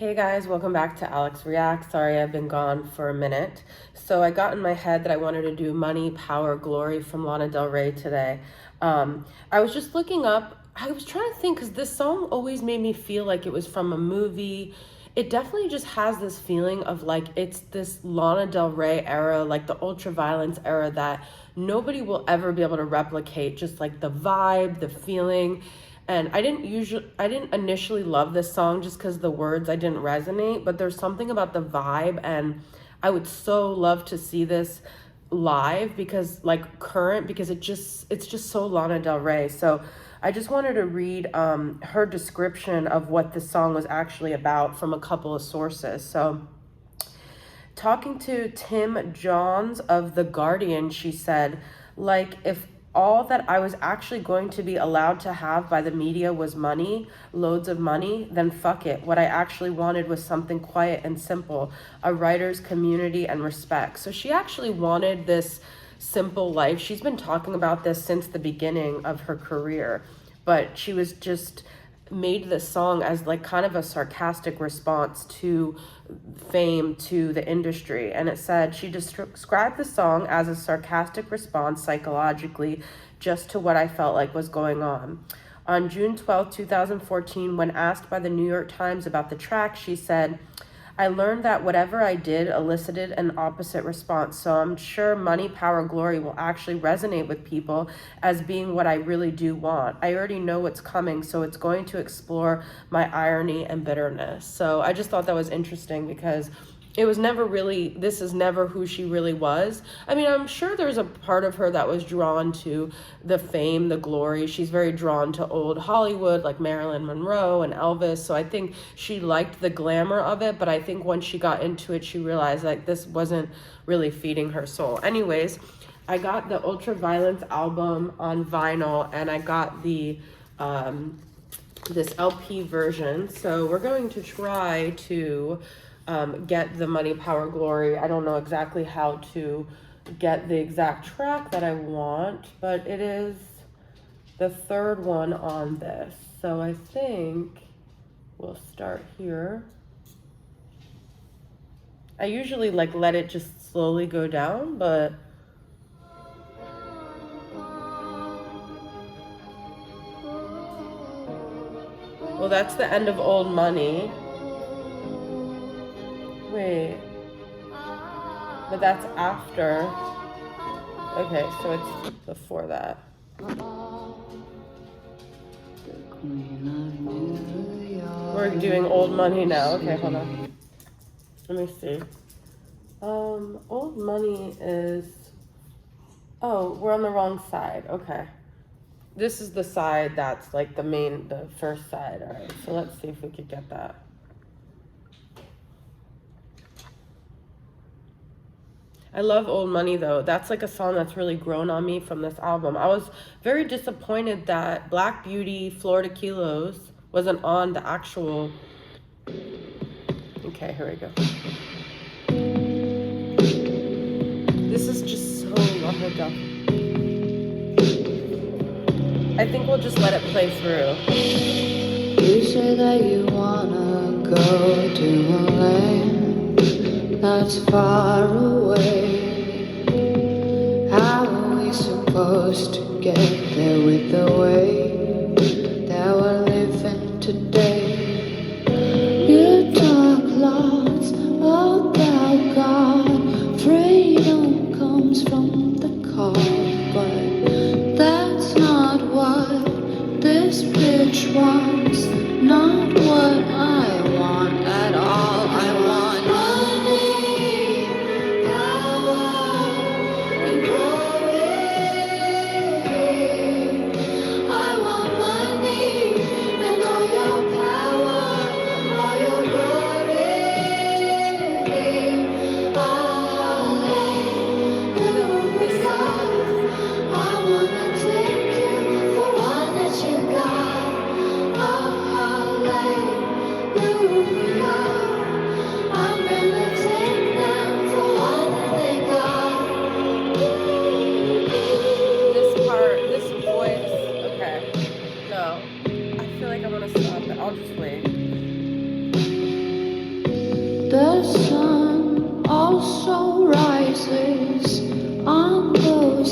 Hey guys, welcome back to Alex React. Sorry I've been gone for a minute. So I got in my head that I wanted to do Money, Power, Glory from Lana Del Rey today. I was just looking up, I was trying to think because this song always made me feel like it was from a movie. It definitely just has this feeling of like it's this Lana Del Rey era, like the ultra violence era that nobody will ever be able to replicate. Just like the vibe, the feeling. And I didn't initially love this song just because the words I didn't resonate, but there's something about the vibe, and I would so love to see this live because it's just so Lana Del Rey. So I just wanted to read her description of what the song was actually about from a couple of sources. So talking to Tim Johns of The Guardian, she said, like, if all that I was actually going to be allowed to have by the media was money, loads of money, then fuck it. What I actually wanted was something quiet and simple, a writer's community and respect. So she actually wanted this simple life. She's been talking about this since the beginning of her career, but she was just made this song as like kind of a sarcastic response to fame, to the industry. And it said she described the song as a sarcastic response psychologically just to what I felt like was going on. On June 12, 2014, when asked by the New York Times about the track, she said, I learned that whatever I did elicited an opposite response, so I'm sure Money, Power, Glory will actually resonate with people as being what I really do want. I already know what's coming, so it's going to explore my irony and bitterness. So I just thought that was interesting because it was never really, this is never who she really was. I mean, I'm sure there's a part of her that was drawn to the fame, the glory. She's very drawn to old Hollywood, like Marilyn Monroe and Elvis. So I think she liked the glamour of it, but I think once she got into it, she realized like this wasn't really feeding her soul. Anyways, I got the Ultraviolence album on vinyl, and I got the this LP version. So we're going to try to get the Money, Power, Glory. I don't know exactly how to get the exact track that I want, but it is the third one on this. So I think we'll start here. I usually like let it just slowly go down, but well, that's the end of Old Money. Wait, but that's after. Okay, so it's before that. We're doing Old Money now. Okay, hold on. Let me see. Old Money is, oh, we're on the wrong side. Okay. This is the side that's like the first side. All right, so let's see if we could get that. I love Old Money though. That's like a song that's really grown on me from this album. I was very disappointed that Black Beauty, Florida Kilos wasn't on the actual. Okay, here we go. This is just so Lana Del. I think we'll just let it play through. You say that you wanna go to a land that's far away. How are we supposed to get there with the way that we're living today? You talk lots about God. Freedom comes from the call, but that's not what this bitch wants. Not what I want at all. I want money, power, and glory. I want money and all your power.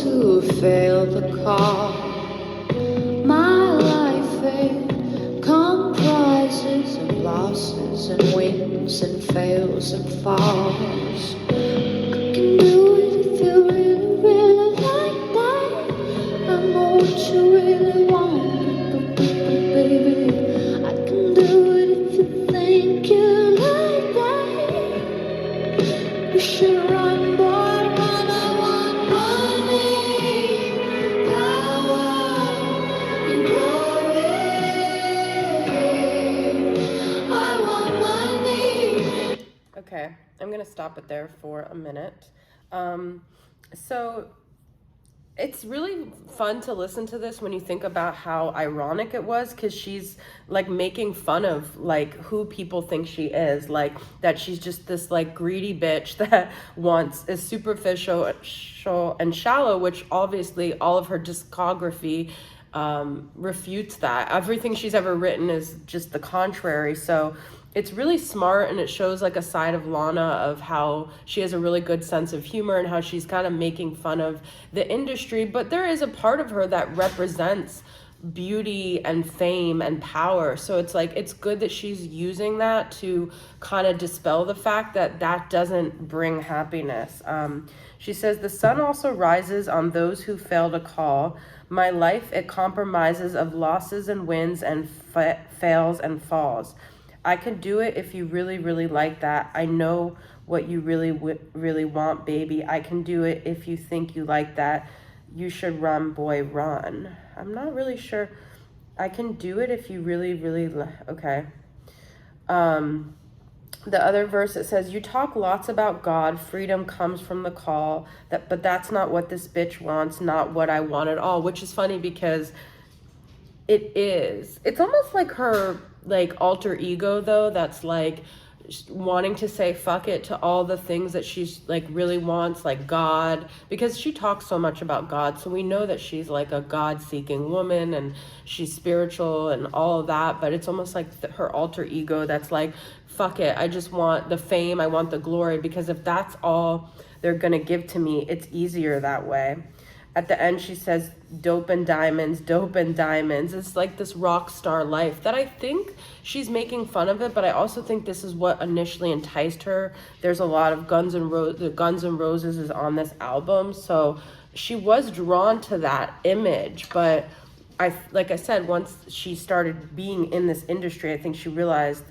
who fail the call. My life it comprises of losses and wins and fails and falls. I can do it if you really, really like that. I know what you really want, baby. I can do it if you think you like that. You should run, boy, run. I want money, power, and glory. I want money. Okay, I'm gonna stop it there for a minute. So it's really fun to listen to this when you think about how ironic it was, because she's like making fun of like who people think she is, like that she's just this like greedy bitch that is superficial and shallow, which obviously all of her discography refutes that. Everything she's ever written is just the contrary. So it's really smart, and it shows like a side of Lana of how she has a really good sense of humor and how she's kind of making fun of the industry. But there is a part of her that represents beauty and fame and power. So it's like, it's good that she's using that to kind of dispel the fact that that doesn't bring happiness. She says, the sun also rises on those who fail to call. My life, it compromises of losses and wins and fails and falls. I can do it if you really, really like that. I know what you really, really want, baby. I can do it if you think you like that. You should run, boy, run. I'm not really sure. I can do it if you really, really okay. The other verse, it says, you talk lots about God. Freedom comes from the call. But that's not what this bitch wants. Not what I want at all. Which is funny because it is. It's almost like her like alter ego though, that's like wanting to say fuck it to all the things that she's like really wants, like God, because she talks so much about God, so we know that she's like a God-seeking woman and she's spiritual and all of that. But it's almost like her alter ego that's like, fuck it, I just want the fame, I want the glory, because if that's all they're gonna give to me, it's easier that way. At the end, she says, dope and diamonds, dope and diamonds. It's like this rock star life that I think she's making fun of it, but I also think this is what initially enticed her. There's a lot of Guns N' Roses is on this album, so she was drawn to that image. But like I said, once she started being in this industry, I think she realized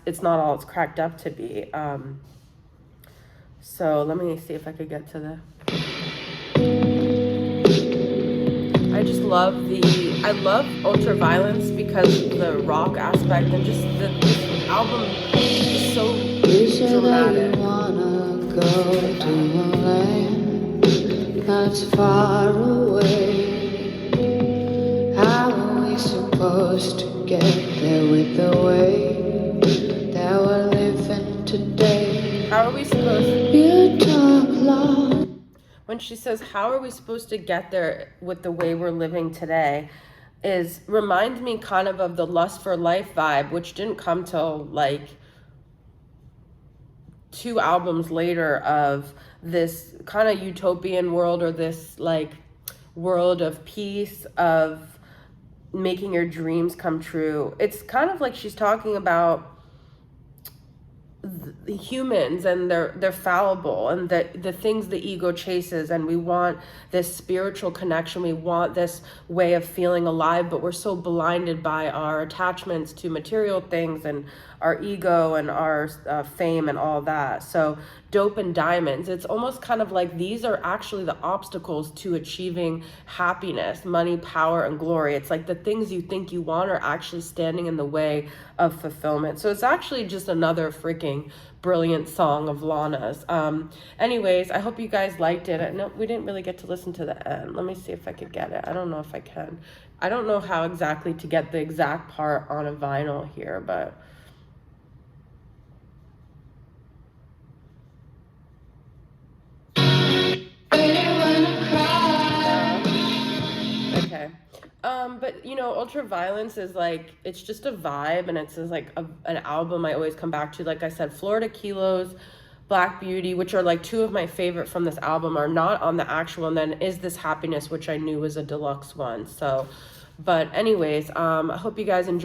it's not all it's cracked up to be. So let me see if I could get to the... I just love I love Ultraviolence because of the rock aspect, and just this album is so dramatic. You wanna go to a land that's far away. How are we supposed to get there with the way that we're living today? How are we supposed to... You talk loud. When she says, how are we supposed to get there with the way we're living today, reminds me kind of the Lust for Life vibe, which didn't come till like 2 albums later, of this kind of utopian world, or this like world of peace, of making your dreams come true. It's kind of like she's talking about the humans, and they're fallible, and the things the ego chases, and we want this spiritual connection, we want this way of feeling alive, but we're so blinded by our attachments to material things and our ego and our fame and all that. So dope and diamonds, it's almost kind of like these are actually the obstacles to achieving happiness, money, power, and glory. It's like the things you think you want are actually standing in the way of fulfillment. So it's actually just another freaking brilliant song of Lana's. Anyways, I hope you guys liked it. No, we didn't really get to listen to the end. Let me see if I could get it. I don't know if I can. I don't know how exactly to get the exact part on a vinyl here, but... Okay. But you know, Ultraviolence is like, it's just a vibe, and it's just like an album I always come back to. Like I said, Florida Kilos, Black Beauty, which are like two of my favorite from this album, are not on the actual, and then Is This Happiness, which I knew was a deluxe one. So, but anyways, I hope you guys enjoy